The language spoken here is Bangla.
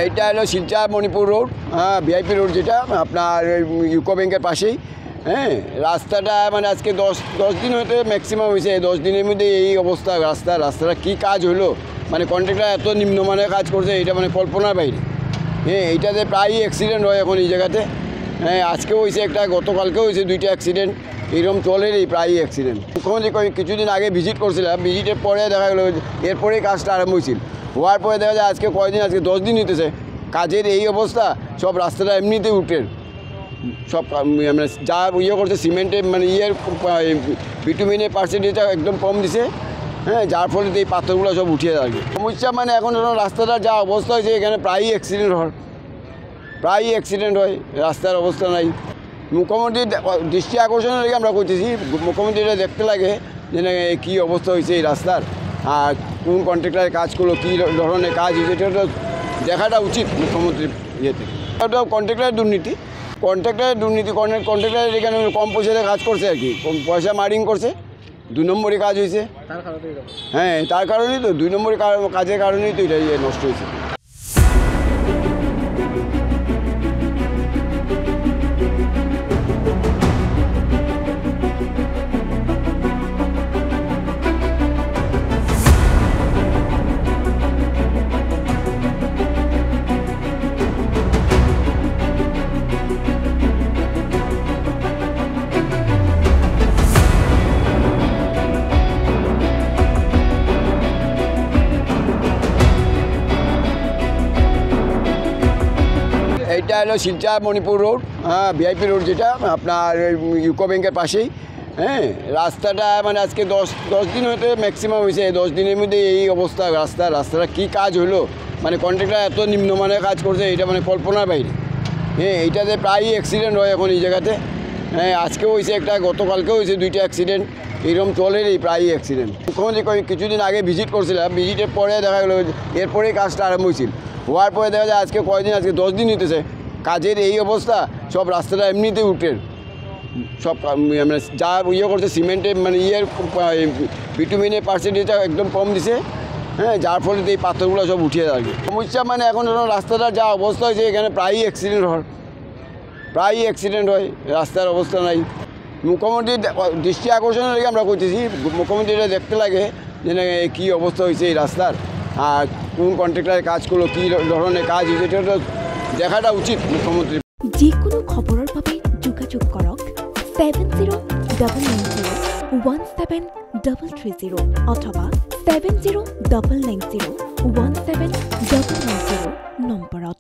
এইটা হলো Silchar Manipur road, VIP road, যেটা আপনার ইউকো ব্যাংকের পাশেই। হ্যাঁ, রাস্তাটা মানে আজকে 10 দিন হতে ম্যাক্সিমাম হয়েছে। 10 দিনের মধ্যে এই অবস্থা। রাস্তাটা কী কাজ হলো, মানে কন্ট্রাক্টর এত নিম্নমানের কাজ করছে, এটা মানে কল্পনার বাইরে। হ্যাঁ, এইটাতে প্রায়ই অ্যাক্সিডেন্ট হয় এখন এই জায়গাতে। হ্যাঁ, আজকেও হয়েছে একটা, গতকালকেও হয়েছে 2টা অ্যাক্সিডেন্ট। এরকম চলেরই প্রায়ই অ্যাক্সিডেন্ট। মুখ্যমন্ত্রী কিছুদিন আগে ভিজিট করছিলাম, ভিজিটের পরে দেখা গেলো এরপরেই কাজটা আরম্ভ হয়েছিল। হওয়ার পরে দেখা যায় আজকে কয়দিন, আজকে 10 দিন হইতেছে কাজের এই অবস্থা। সব রাস্তাটা এমনিতেই উঠে সব মানে যা করছে সিমেন্টের মানে বিটুমিনের পার্সেন্টেজটা একদম কম দিছে। হ্যাঁ, যার ফলে এই পাথরগুলো সব উঠিয়ে থাকে। সমস্যা মানে এখন রাস্তাটা যা অবস্থা হয়েছে, এখানে প্রায়ই অ্যাক্সিডেন্ট হয়। রাস্তার অবস্থা নাই। মুখ্যমন্ত্রীর দৃষ্টি আকর্ষণের লেগে আমরা করতেছি, মুখ্যমন্ত্রী এটা দেখতে লাগে যে কী অবস্থা হয়েছে এই রাস্তার, আর কোন কন্ট্রাক্টরের কাজ করলো, কী ধরনের কাজ হয়েছে, এটা দেখাটা উচিত মুখ্যমন্ত্রীর ইয়েতে। এটা কন্ট্রাক্টরের দুর্নীতি, কন্ট্রাক্টরের এখানে কম পয়সাতে কাজ করছে আর কি, কম পয়সা মার্জিন করছে, 2 নম্বরে কাজ হয়েছে। হ্যাঁ, তার কারণেই তো 2 নম্বরে কাজের কারণেই তো এটা নষ্ট হয়েছে। এইটা হলো Silchar Manipur road, VIP road, যেটা আপনার ইউকো ব্যাংকের পাশেই। হ্যাঁ, রাস্তাটা মানে আজকে 10 দিন হতে ম্যাক্সিমাম হয়েছে। 10 দিনের মধ্যে এই অবস্থা। রাস্তাটা কী কাজ হলো, মানে কন্ট্রাক্টর এত নিম্নমানের কাজ করছে, এটা মানে কল্পনার বাইরে। হ্যাঁ, এইটাতে প্রায়ই অ্যাক্সিডেন্ট হয় এখন এই জায়গাতে। হ্যাঁ, আজকেও হয়েছে একটা, গতকালকেও হয়েছে 2টা অ্যাক্সিডেন্ট। এরকম চলেরই প্রায়ই অ্যাক্সিডেন্ট। মুখ্যমন্ত্রী কিছুদিন আগে ভিজিট করছিলাম, ভিজিটের পরে দেখা গেলো এরপরেই কাজটা আরম্ভ হয়েছিল। হওয়ার পরে দেখা যায় আজকে কয়দিন, আজকে 10 দিন হইতেছে কাজের এই অবস্থা। সব রাস্তাটা এমনিতেই উঠে সব মানে যা করছে সিমেন্টের মানে বিটুমিনের পার্সেন্টেজটা একদম কম দিছে। হ্যাঁ, যার ফলে এই পাথরগুলো সব উঠিয়ে থাকে। সমস্যা মানে এখন রাস্তাটা যা অবস্থা হয়েছে, এখানে প্রায়ই অ্যাক্সিডেন্ট হয়। রাস্তার অবস্থা নাই। মুখ্যমন্ত্রীর দৃষ্টি আকর্ষণের লেগে আমরা করতেছি, মুখ্যমন্ত্রী এটা দেখতে লাগে যে কী অবস্থা হয়েছে এই রাস্তার, আর কোন কন্ট্রাক্টরের কাজ করলো, কী ধরনের কাজ হয়েছে, এটা দেখাটা উচিত মুখ্যমন্ত্রী। যিকোনো খবৰৰ বাবে যোগাযোগ কৰক 7099017330 অথবা 7099017990 নম্বৰত।